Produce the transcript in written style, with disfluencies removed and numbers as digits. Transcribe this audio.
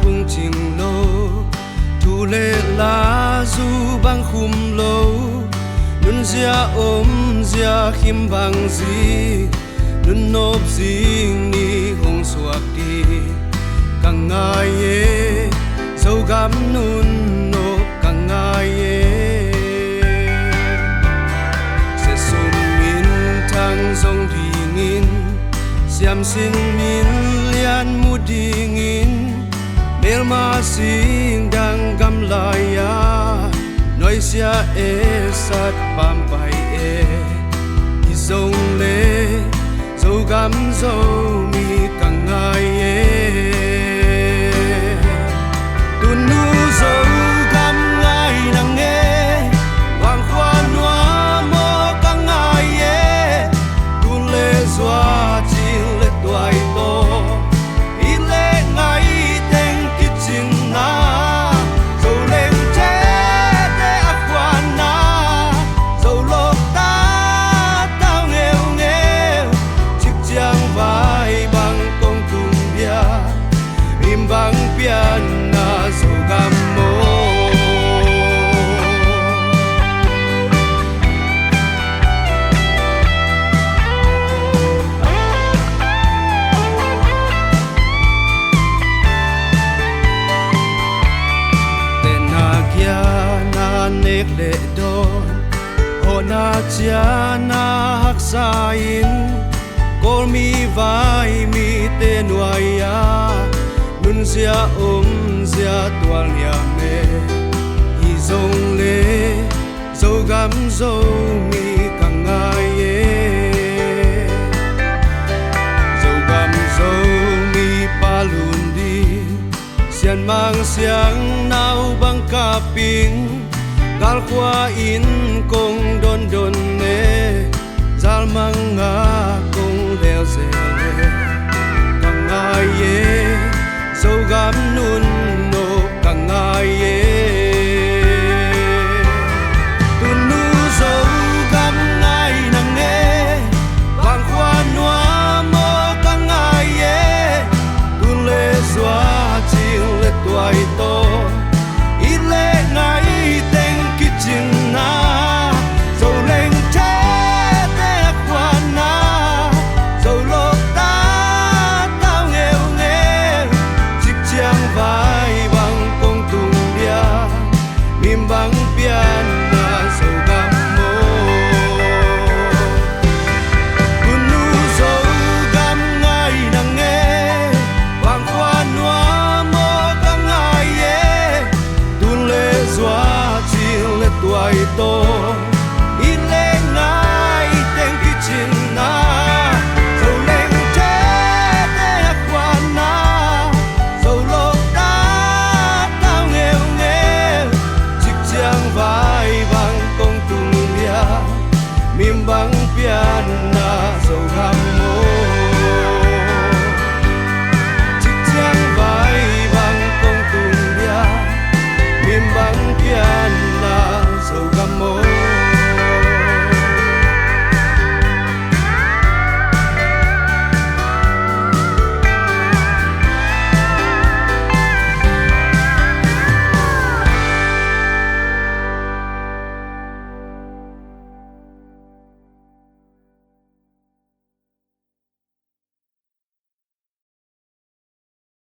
phung ching lo thu lệ la du bang khum lo nun zia zia khim bang zi nun nop zing ni hong suak đi càng ngày ye dâu gam nun nộp càng ngày ye sẽ sum min thang dòng đi ngin siam sin min lian mu đi ngin mel ma sing dang gam lai ya nói sia e sat pam pai e i dòng le dâu gam dâu mi càng ngày ye bang pian na so gammo tenagya na nekle don hona chia na haksain kol mi vai mi te nuaya nun zia zia tual nia me i zong le dâu gam dâu mi càng ngày ye dâu gam dâu mi pa lun đi sian mang siang nau bang kaping gal kwa in kong don don ne zal manga